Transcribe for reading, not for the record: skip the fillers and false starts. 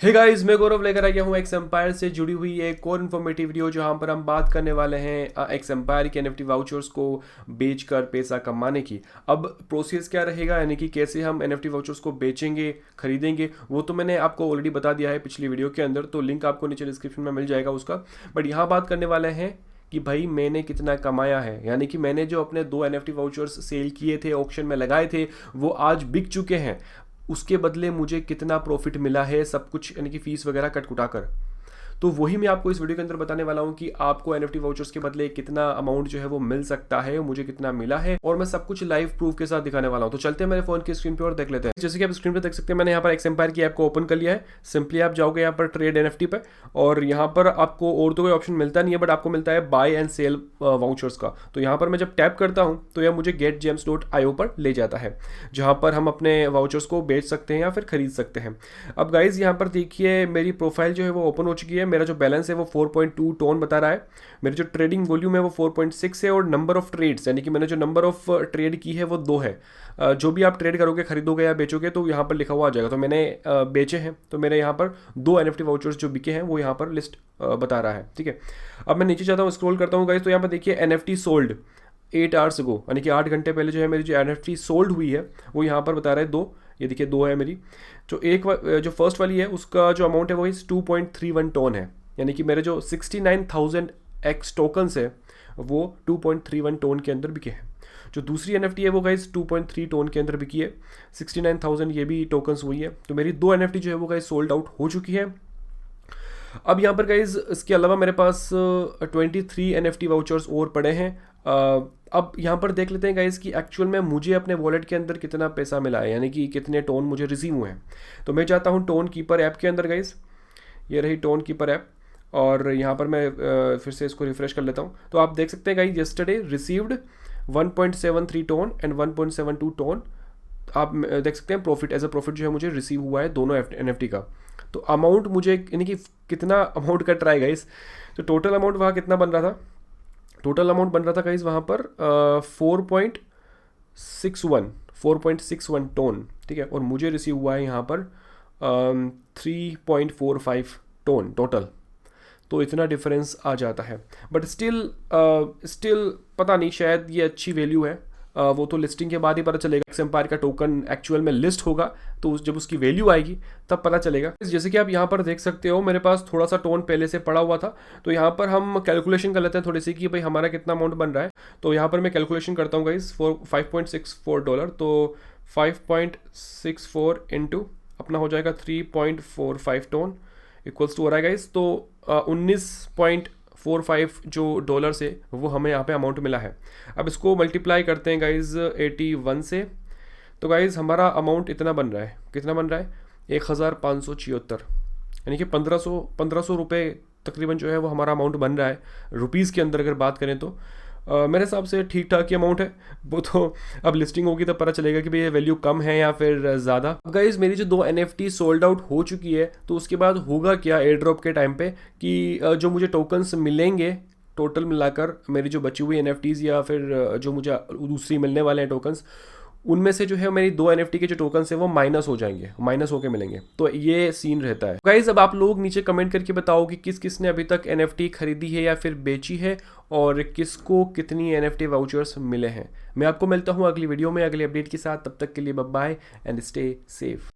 Hey guys, मैं गौरव लेकर आ गया हूँ एक्स एम्पायर से जुड़ी हुई एक और इन्फॉर्मेटिव वीडियो जहाँ पर हम बात करने वाले हैं एक्स एम्पायर के एनएफटी वाउचर्स को बेचकर पैसा कमाने की। अब प्रोसेस क्या रहेगा, यानी कि कैसे हम एनएफटी वाउचर्स को बेचेंगे, खरीदेंगे, वो तो मैंने आपको ऑलरेडी बता दिया है पिछली वीडियो के अंदर, तो लिंक आपको नीचे डिस्क्रिप्शन में मिल जाएगा उसका। बट यहाँ बात करने वाले हैं कि भाई मैंने कितना कमाया है, यानी कि मैंने जो अपने 2 एनएफटी वाउचर्स सेल किए थे, ऑक्शन में लगाए थे, वो आज बिक चुके हैं। उसके बदले मुझे कितना प्रॉफिट मिला है, सब कुछ यानी कि फीस वगैरह कट कुटा कर। तो वही मैं आपको इस वीडियो के अंदर बताने वाला हूँ कि आपको एनएफटी वाउचर्स के बदले कितना अमाउंट जो है वो मिल सकता है, मुझे कितना मिला है, और मैं सब कुछ लाइव प्रूफ के साथ दिखाने वाला हूँ। तो चलते हैं मेरे फोन की स्क्रीन पे और देख लेते हैं। जैसे कि आप स्क्रीन पे देख सकते हैं, मैंने यहाँ पर एक्स एम्पायर की ऐप को ओपन कर लिया है। सिंपली आप जाओगे यहाँ पर ट्रेड एनएफटी पे, और यहाँ पर आपको और तो कोई ऑप्शन मिलता नहीं है, बट आपको मिलता है बाय एंड सेल वाउचर्स का। तो यहाँ पर मैं जब टैप करता हूँ तो यह मुझे getgems.io पर ले जाता है, जहाँ पर हम अपने वाउचर्स को बेच सकते हैं या फिर खरीद सकते हैं। अब गाइज यहाँ पर देखिए, मेरी प्रोफाइल जो है वो ओपन हो चुकी है। मेरा जो बैलेंस है वो 4.2 टोन बता रहा है। मेरी जो ट्रेडिंग वॉल्यूम है वो 4.6 है, और नंबर ऑफ ट्रेड्स यानी कि मैंने जो नंबर ऑफ ट्रेड की है वो 2 है। जो भी आप ट्रेड करोगे, खरीदोगे या बेचोगे, तो यहाँ पर लिखा हुआ आ जाएगा। तो मैंने बेचे हैं, तो मेरे यहाँ पर 2 एनएफटी वाउचर्स जो बिके हैं वो यहाँ पर लिस्ट बता रहा है। ठीक है, अब मैं नीचे जाता हूँ, स्क्रॉल करता हूँ गाइस, तो यहाँ पर देखिए एनएफटी सोल्ड 8 आवर्स गो, यानी कि 8 घंटे पहले जो है मेरी जो एनएफटी सोल्ड हुई है वो यहाँ पर बता रहा है 2। ये देखिए 2 है मेरी। जो फर्स्ट वाली है उसका जो अमाउंट है वो 2.31 टोन है, यानी कि मेरे जो 69,000 एक्स टोकन्स है वो 2.31 टोन के अंदर बिके हैं। जो दूसरी एनएफटी है वो गाइस 2.3 टोन के अंदर बिकी है। 69,000 ये भी टोकन्स हुई है। तो मेरी 2 एनएफटी जो है वो गाइस सोल्ड आउट हो चुकी है। अब यहाँ पर गाइज इसके अलावा मेरे पास 23 एनएफटी वाउचर्स और पड़े हैं। अब यहाँ पर देख लेते हैं गाइज कि एक्चुअल में मुझे अपने वॉलेट के अंदर कितना पैसा मिला है, यानी कि कितने टोन मुझे रिसीव हुए हैं। तो मैं जाता हूँ टोन कीपर ऐप के अंदर गाइज, ये रही टोन कीपर ऐप, और यहाँ पर मैं फिर से इसको रिफ्रेश कर लेता हूँ। तो आप देख सकते हैं guys, yesterday received 1.73 tone and 1.72 tone. आप देख सकते हैं प्रॉफिट, एज अ प्रॉफिट जो है मुझे रिसीव हुआ है दोनों एनएफटी का। तो अमाउंट मुझे यानी कि कितना अमाउंट कट रहा है गाइस, तो टोटल अमाउंट वहाँ कितना बन रहा था, टोटल अमाउंट बन रहा था गाइस वहाँ पर 4.61 टोन। ठीक है, और मुझे रिसीव हुआ है यहाँ पर 3.45 टोन टोटल। तो इतना डिफरेंस आ जाता है, बट स्टिल पता नहीं, शायद ये अच्छी वैल्यू है। वो तो लिस्टिंग के बाद ही पता चलेगा। एक्स एम्पायर का टोकन एक्चुअल में लिस्ट होगा तो जब उसकी वैल्यू आएगी तब पता चलेगा। जैसे कि आप यहाँ पर देख सकते हो, मेरे पास थोड़ा सा टोन पहले से पड़ा हुआ था। तो यहाँ पर हम कैलकुलेशन कर लेते हैं थोड़ी सी कि भाई हमारा कितना अमाउंट बन रहा है। तो यहाँ पर मैं कैलकुलेशन करता हूँ गाइस, $5.64। तो 5.64 इंटू अपना हो जाएगा 3.45 टोन इक्वल्स टू हो रहा है गाइस। तो 19.45 जो डॉलर से वो हमें यहाँ पे अमाउंट मिला है। अब इसको मल्टीप्लाई करते हैं गाइज 81 से, तो गाइज हमारा अमाउंट इतना बन रहा है। कितना बन रहा है? 1576, यानी कि 1500 रुपये तकरीबन जो है वो हमारा अमाउंट बन रहा है रुपीज़ के अंदर। अगर बात करें तो मेरे हिसाब से ठीक ठाक ही अमाउंट है। वो तो अब लिस्टिंग होगी तब पता चलेगा कि भाई ये वैल्यू कम है या फिर ज़्यादा। गाइज मेरी जो 2 एनएफटी सोल्ड आउट हो चुकी है, तो उसके बाद होगा क्या एयर ड्रॉप के टाइम पे कि जो मुझे टोकन्स मिलेंगे टोटल मिलाकर, मेरी जो बची हुई एनएफटीज़ या फिर जो मुझे दूसरी मिलने वाले हैं टोकन्स, उनमें से जो है मेरी 2 एनएफटी के जो टोकन्स है वो माइनस हो जाएंगे, माइनस होके मिलेंगे। तो ये सीन रहता है गाइज। अब आप लोग नीचे कमेंट करके बताओ कि किस किस ने अभी तक एनएफटी खरीदी है या फिर बेची है, और किसको कितनी एनएफटी वाउचर्स मिले हैं। मैं आपको मिलता हूँ अगली वीडियो में अगली अपडेट के साथ। तब तक के लिए bye bye and stay safe.